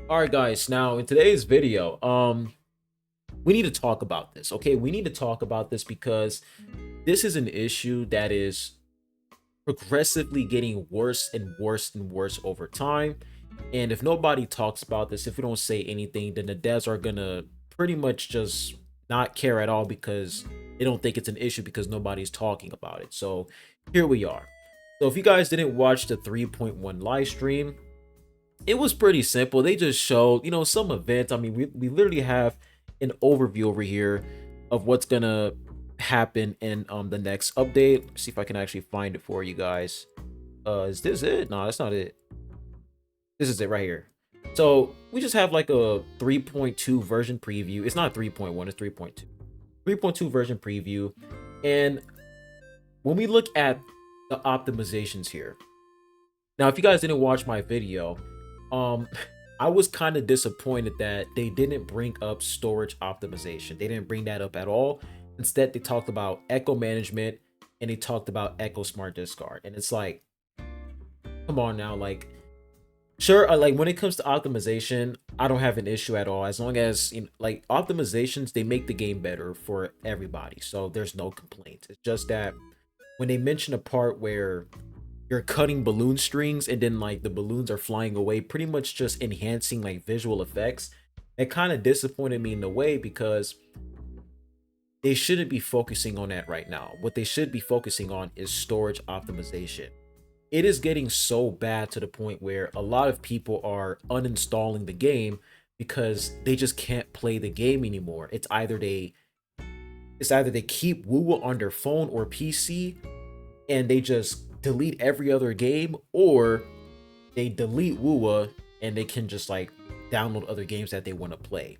All right, guys. Now in today's video, we need to talk about this. Okay, we need to talk about this because this is an issue that is progressively getting worse and worse and worse over time. And if nobody talks about this, if we don't say anything, then the devs are gonna pretty much just not care at all because they don't think it's an issue because nobody's talking about it. So here we are. So if you guys didn't watch the 3.1 live stream, it was pretty simple. They just showed, some events. I mean, we literally have an overview over here of what's gonna happen in the next update. Let's see if I can actually find it for you guys. Is this it? No, that's not it. This is it right here. So we just have like a 3.2 version preview. It's not 3.1, it's 3.2. 3.2 version preview. And when we look at the optimizations here, now if you guys didn't watch my video, um I was kind of disappointed that they didn't bring up storage optimization. They didn't bring that up at all. Instead, they talked about echo management and they talked about echo smart discard. And it's like, come on now, like, sure, like when it comes to optimization, I don't have an issue at all as long as like optimizations, they make the game better for everybody, so there's no complaints. It's just that when they mention a part where you're cutting balloon strings and then like the balloons are flying away, pretty much just enhancing like visual effects, it kind of disappointed me in a way because they shouldn't be focusing on that right now. What they should be focusing on is storage optimization. It is getting so bad to the point where a lot of people are uninstalling the game because they just can't play the game anymore. It's either they keep WuWa on their phone or PC and they just delete every other game, or they delete WuWa and they can just like download other games that they want to play.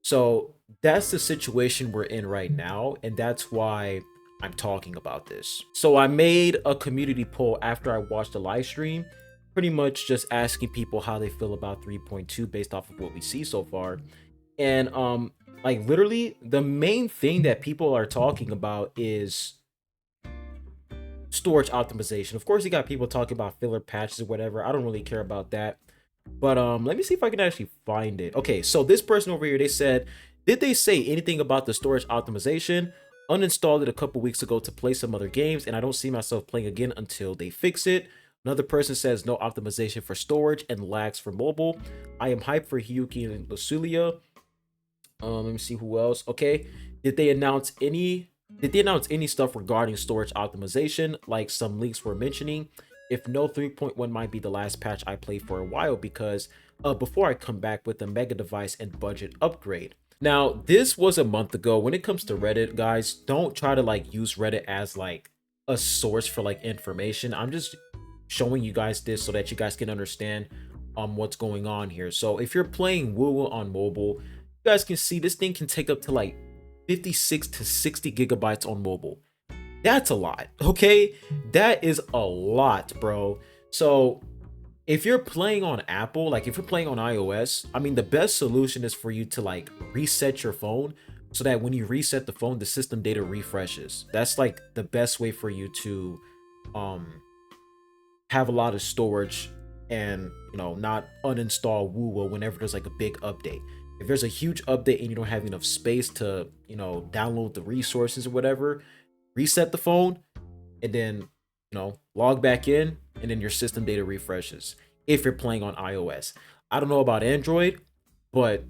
So that's the situation we're in right now, and that's why I'm talking about this. So I made a community poll after I watched the live stream, pretty much just asking people how they feel about 3.2 based off of what we see so far. And like literally the main thing that people are talking about is storage optimization. Of course, you got people talking about filler patches or whatever. I don't really care about that. But let me see if I can actually find it. Okay, so this person over here, they said, did they say anything about the storage optimization? Uninstalled it a couple weeks ago to play some other games, and I don't see myself playing again until they fix it. Another person says no optimization for storage and lags for mobile. I am hyped for Hiyuki and Lucilia. Let me see who else. Okay, did they announce any? Did they announce any stuff regarding storage optimization, like some leaks were mentioning? If no, 3.1 might be the last patch I play for a while because before I come back with a mega device and budget upgrade. Now, this was a month ago. When it comes to Reddit, guys, don't try to like use Reddit as like a source for like information. I'm just showing you guys this so that you guys can understand what's going on here. So if you're playing WuWa on mobile, you guys can see this thing can take up to like 56 to 60 gigabytes on mobile. That's a lot, okay? That is a lot, bro. So if you're playing on Apple, like if you're playing on iOS, I mean, the best solution is for you to like reset your phone so that when you reset the phone, the system data refreshes. That's like the best way for you to um have a lot of storage and not uninstall WuWa whenever there's like a big update. If there's a huge update and you don't have enough space to download the resources or whatever, reset the phone and then log back in, and then your system data refreshes if you're playing on iOS. I don't know about Android, but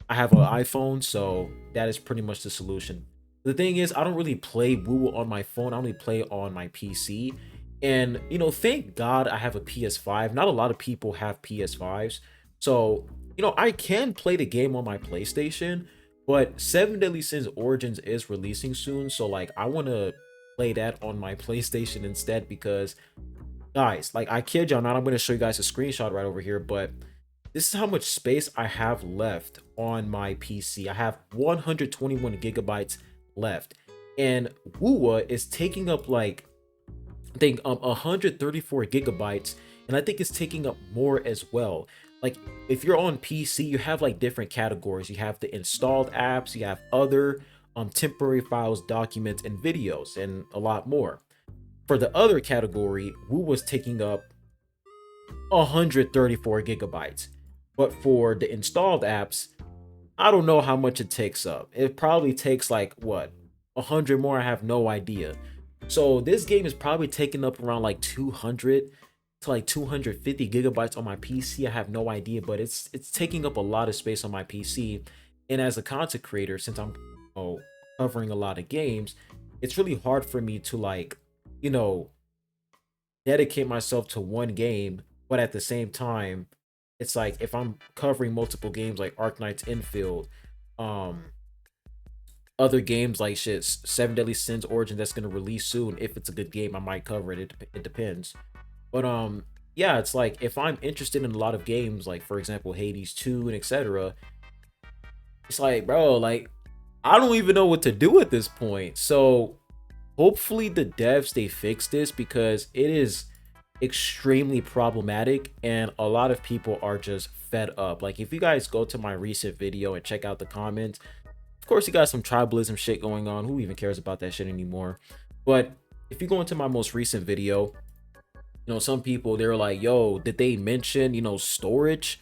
I have an iPhone, so that is pretty much the solution. The thing is, I don't really play WoW on my phone. I only play on my PC. And thank God I have a PS5. Not a lot of people have PS5s. So, I can play the game on my PlayStation, but Seven Deadly Sins Origins is releasing soon. So like I want to play that on my PlayStation instead because guys, like I kid y'all not, I'm going to show you guys a screenshot right over here, but this is how much space I have left on my PC. I have 121 gigabytes left, and WuWa is taking up like I think 134 gigabytes, and I think it's taking up more as well. Like if you're on PC, you have like different categories. You have the installed apps, you have other temporary files, documents, and videos, and a lot more. For the other category, Wu was taking up 134 gigabytes. But for the installed apps, I don't know how much it takes up. It probably takes like what, 100 more. I have no idea. So this game is probably taking up around like 200 to like 250 gigabytes on my PC. I have no idea, but it's taking up a lot of space on my PC. And as a content creator, since I'm, oh, covering a lot of games, it's really hard for me to like, you know, dedicate myself to one game, but at the same time, it's like if I'm covering multiple games like Arknight's Infield, um, other games like shit, Seven Deadly Sins Origin that's gonna release soon. If it's a good game, I might cover it. It depends. But yeah, it's like if I'm interested in a lot of games, like for example Hades 2 and etc. It's like, bro, like I don't even know what to do at this point. So hopefully the devs they fix this because it is extremely problematic and a lot of people are just fed up. Like if you guys go to my recent video and check out the comments, of course you got some tribalism shit going on. Who even cares about that shit anymore? But if you go into my most recent video, some people they were like, yo, did they mention, storage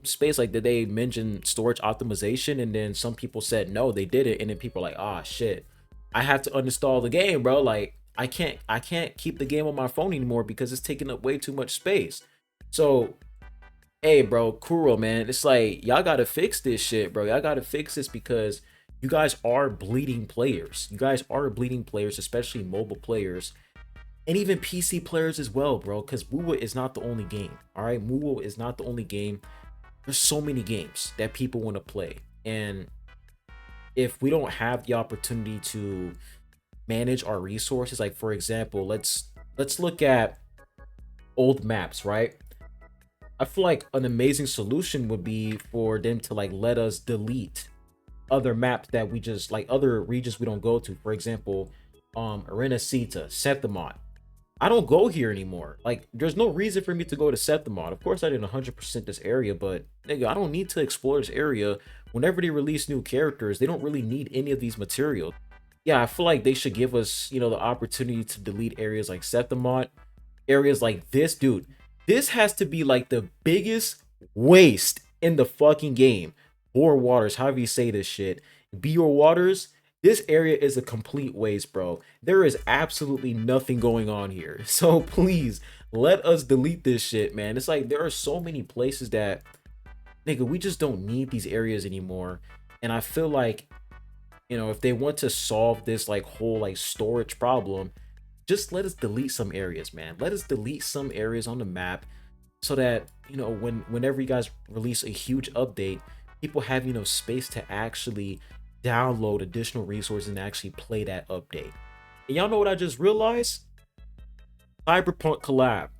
space? Like did they mention storage optimization? And then some people said no, they didn't. And then people are like, ah shit, I have to uninstall the game, bro. Like I can't keep the game on my phone anymore because it's taking up way too much space. So hey bro, Kuro, man, it's like y'all gotta fix this shit, bro. Y'all gotta fix this because you guys are bleeding players. You guys are bleeding players, especially mobile players and even PC players as well, bro. Because WuWa is not the only game. All right, WuWa is not the only game. There's so many games that people want to play, and if we don't have the opportunity to manage our resources, like for example, let's look at old maps, right? I feel like an amazing solution would be for them to like let us delete other maps that we just like other regions we don't go to. For example, Arenacita, Septimont. I don't go here anymore. Like, there's no reason for me to go to Septimont. Of course, I didn't 100% this area, but nigga, I don't need to explore this area. Whenever they release new characters, they don't really need any of these materials. Yeah, I feel like they should give us, the opportunity to delete areas like Septimont, areas like this, dude. This has to be like the biggest waste in the fucking game. Bore Waters, however you say this shit. Be Your Waters. This area is a complete waste, bro. There is absolutely nothing going on here. So please let us delete this shit, man. It's like there are so many places that, nigga, we just don't need these areas anymore. And I feel like, if they want to solve this like whole like storage problem, just let us delete some areas, man. Let us delete some areas on the map so that, whenever you guys release a huge update, people have, space to actually download additional resources and actually play that update. And y'all know what I just realized? Cyberpunk collab.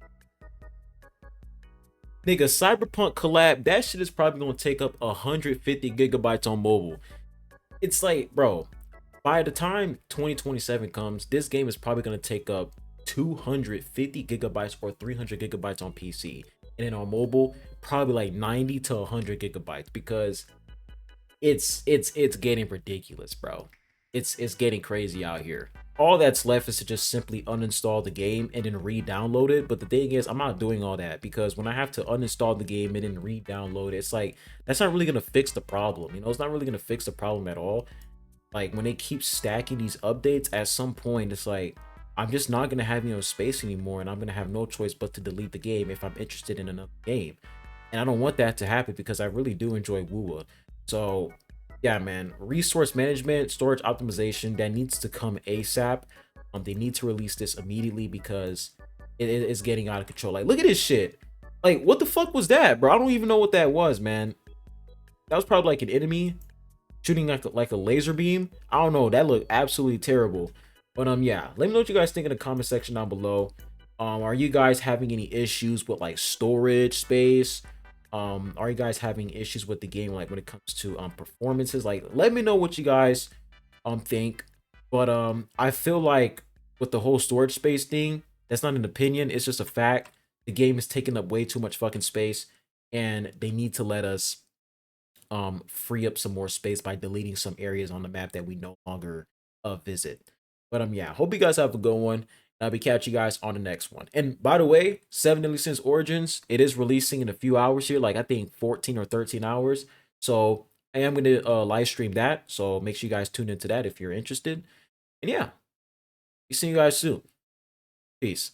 Nigga, Cyberpunk collab, that shit is probably gonna take up 150 gigabytes on mobile. It's like, bro, by the time 2027 comes, this game is probably gonna take up 250 gigabytes or 300 gigabytes on PC. And then on mobile, probably like 90 to 100 gigabytes because it's getting ridiculous, bro. It's getting crazy out here. All that's left is to just simply uninstall the game and then re-download it. But the thing is, I'm not doing all that because when I have to uninstall the game and then re-download it, it's like that's not really gonna fix the problem. It's not really gonna fix the problem at all. Like when they keep stacking these updates, at some point it's like I'm just not gonna have space anymore, and I'm gonna have no choice but to delete the game if I'm interested in another game. And I don't want that to happen because I really do enjoy WuWa. So yeah, man, resource management, storage optimization, that needs to come ASAP. They need to release this immediately because it is getting out of control. Like, look at this shit. Like, what the fuck was that, bro? I don't even know what that was, man. That was probably like an enemy shooting like a laser beam. I don't know. That looked absolutely terrible. But yeah, let me know what you guys think in the comment section down below. Are you guys having any issues with like storage space? Are you guys having issues with the game like when it comes to performances? Like, let me know what you guys think. But I feel like with the whole storage space thing, that's not an opinion, it's just a fact. The game is taking up way too much fucking space, and they need to let us free up some more space by deleting some areas on the map that we no longer visit. But yeah, hope you guys have a good one. I'll be catching you guys on the next one. And by the way, Seven Deadly Sins Origins, it is releasing in a few hours here, like I think 14 or 13 hours. So I am going to live stream that. So make sure you guys tune into that if you're interested. And yeah, see you guys soon. Peace.